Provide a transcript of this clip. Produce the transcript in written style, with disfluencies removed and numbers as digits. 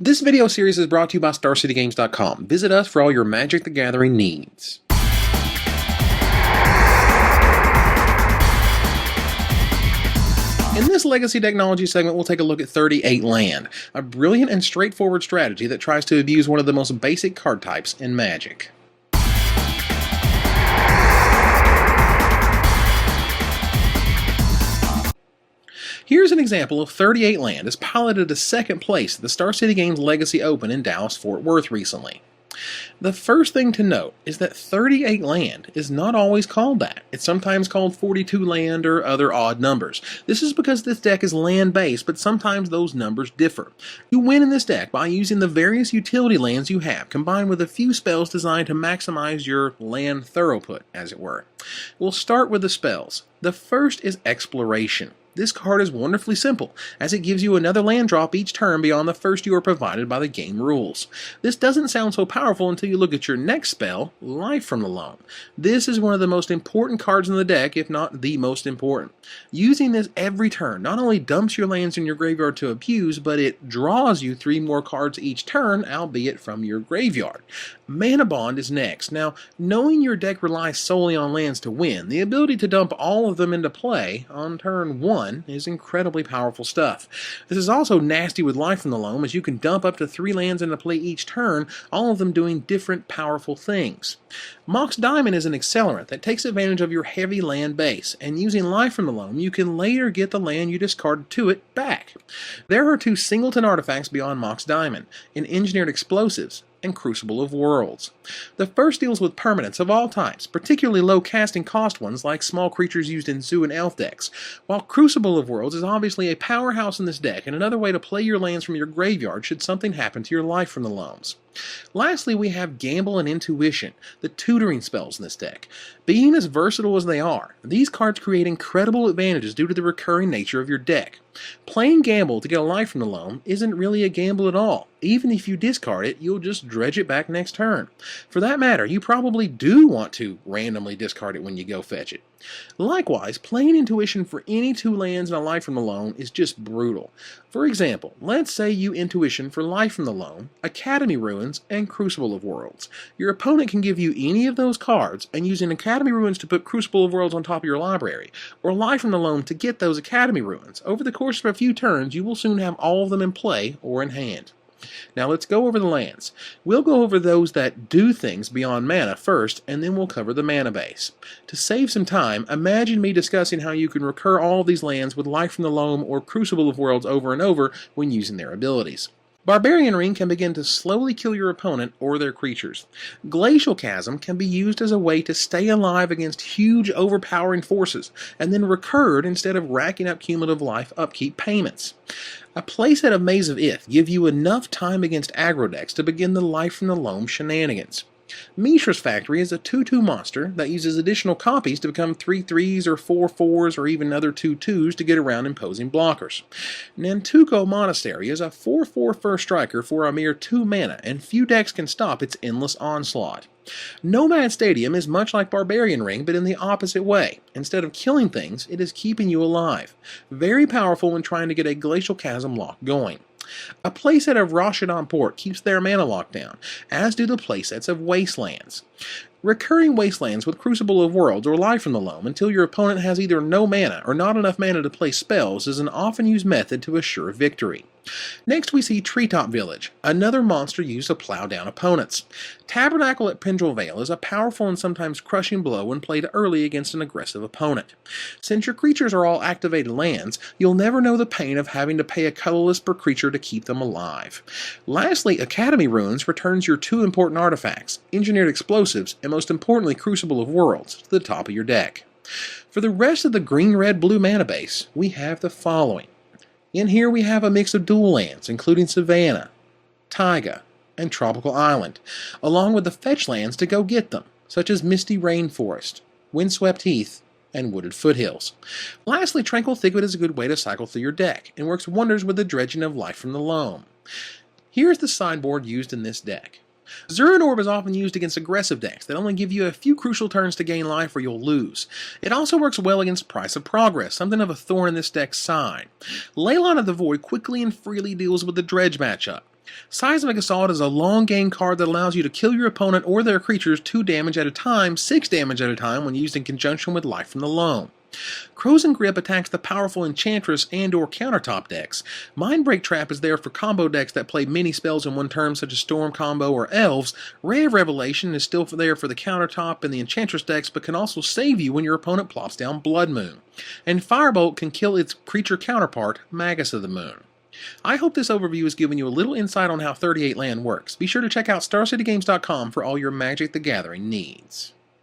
This video series is brought to you by StarCityGames.com. Visit us for all your Magic the Gathering needs. In this Legacy Decknology segment, we'll take a look at 38 Land, a brilliant and straightforward strategy that tries to abuse one of the most basic card types in Magic. Here's an example of 38 Land as piloted to second place at the Star City Games Legacy Open in Dallas-Fort Worth recently. The first thing to note is that 38 Land is not always called that. It's sometimes called 42 Land or other odd numbers. This is because this deck is land-based, but sometimes those numbers differ. You win in this deck by using the various utility lands you have, combined with a few spells designed to maximize your land throughput, as it were. We'll start with the spells. The first is Exploration. This card is wonderfully simple, as it gives you another land drop each turn beyond the first you are provided by the game rules. This doesn't sound so powerful until you look at your next spell, Life from the Loam. This is one of the most important cards in the deck, if not the most important. Using this every turn not only dumps your lands in your graveyard to abuse, but it draws you 3 more cards each turn, albeit from your graveyard. Mana Bond is next. Now, knowing your deck relies solely on lands to win, the ability to dump all of them into play on turn 1 is incredibly powerful stuff. This is also nasty with Life from the Loam, as you can dump up to 3 lands into play each turn, all of them doing different powerful things. Mox Diamond is an accelerant that takes advantage of your heavy land base, and using Life from the Loam, you can later get the land you discarded to it back. There are 2 singleton artifacts beyond Mox Diamond, in Engineered Explosives and Crucible of Worlds. The first deals with permanents of all types, particularly low casting cost ones like small creatures used in Zoo and Elf decks, while Crucible of Worlds is obviously a powerhouse in this deck and another way to play your lands from your graveyard should something happen to your Life from the Loams. Lastly, we have Gamble and Intuition, the tutoring spells in this deck. Being as versatile as they are, these cards create incredible advantages due to the recurring nature of your deck. Playing Gamble to get a Life from the Loam isn't really a gamble at all. Even if you discard it, you'll just dredge it back next turn. For that matter, you probably do want to randomly discard it when you go fetch it. Likewise, playing Intuition for any 2 lands and a Life from the Loam is just brutal. For example, let's say you Intuition for Life from the Loam, Academy Ruins, and Crucible of Worlds. Your opponent can give you any of those cards, and using Academy Ruins to put Crucible of Worlds on top of your library, or Life from the Loam to get those Academy Ruins. Over the course of a few turns, you will soon have all of them in play or in hand. Now let's go over the lands. We'll go over those that do things beyond mana first, and then we'll cover the mana base. To save some time, imagine me discussing how you can recur all of these lands with Life from the Loam or Crucible of Worlds over and over when using their abilities. Barbarian Ring can begin to slowly kill your opponent or their creatures. Glacial Chasm can be used as a way to stay alive against huge overpowering forces, and then recurred instead of racking up cumulative life upkeep payments. A playset of Maze of Ith give you enough time against aggro decks to begin the Life from the Loam shenanigans. Mishra's Factory is a 2/2 monster that uses additional copies to become 3/3s or 4/4s or even other 2/2s to get around imposing blockers. Nantuko Monastery is a 4/4 first striker for a mere 2 mana, and few decks can stop its endless onslaught. Nomad Stadium is much like Barbarian Ring, but in the opposite way. Instead of killing things, it is keeping you alive. Very powerful when trying to get a Glacial Chasm lock going. A playset of Rashidon Port keeps their mana locked down, as do the playsets of Wastelands. Recurring Wastelands with Crucible of Worlds or Life from the Loam until your opponent has either no mana or not enough mana to play spells is an often used method to assure victory. Next we see Treetop Village, another monster used to plow down opponents. Tabernacle at Pendrell Vale is a powerful and sometimes crushing blow when played early against an aggressive opponent. Since your creatures are all activated lands, you'll never know the pain of having to pay a colorless per creature to keep them alive. Lastly, Academy Ruins returns your 2 important artifacts, Engineered Explosives and most importantly Crucible of Worlds, to the top of your deck. For the rest of the green-red-blue mana base, we have the following. In here we have a mix of dual lands, including Savannah, Taiga, and Tropical Island, along with the fetch lands to go get them, such as Misty Rainforest, Windswept Heath, and Wooded Foothills. Lastly, Tranquil Thicket is a good way to cycle through your deck, and works wonders with the dredging of Life from the Loam. Here's the Signboard used in this deck. Zuran Orb is often used against aggressive decks that only give you a few crucial turns to gain life or you'll lose. It also works well against Price of Progress, something of a thorn in this deck's side. Leyline of the Void quickly and freely deals with the Dredge matchup. Seismic Assault is a long game card that allows you to kill your opponent or their creatures 2 damage at a time, 6 damage at a time when used in conjunction with Life from the Loam. Crows and Grip attacks the powerful Enchantress and or countertop decks. Mindbreak Trap is there for combo decks that play many spells in one turn such as Storm Combo or Elves. Ray of Revelation is still there for the countertop and the Enchantress decks but can also save you when your opponent plops down Blood Moon. And Firebolt can kill its creature counterpart, Magus of the Moon. I hope this overview has given you a little insight on how 38 land works. Be sure to check out StarCityGames.com for all your Magic the Gathering needs.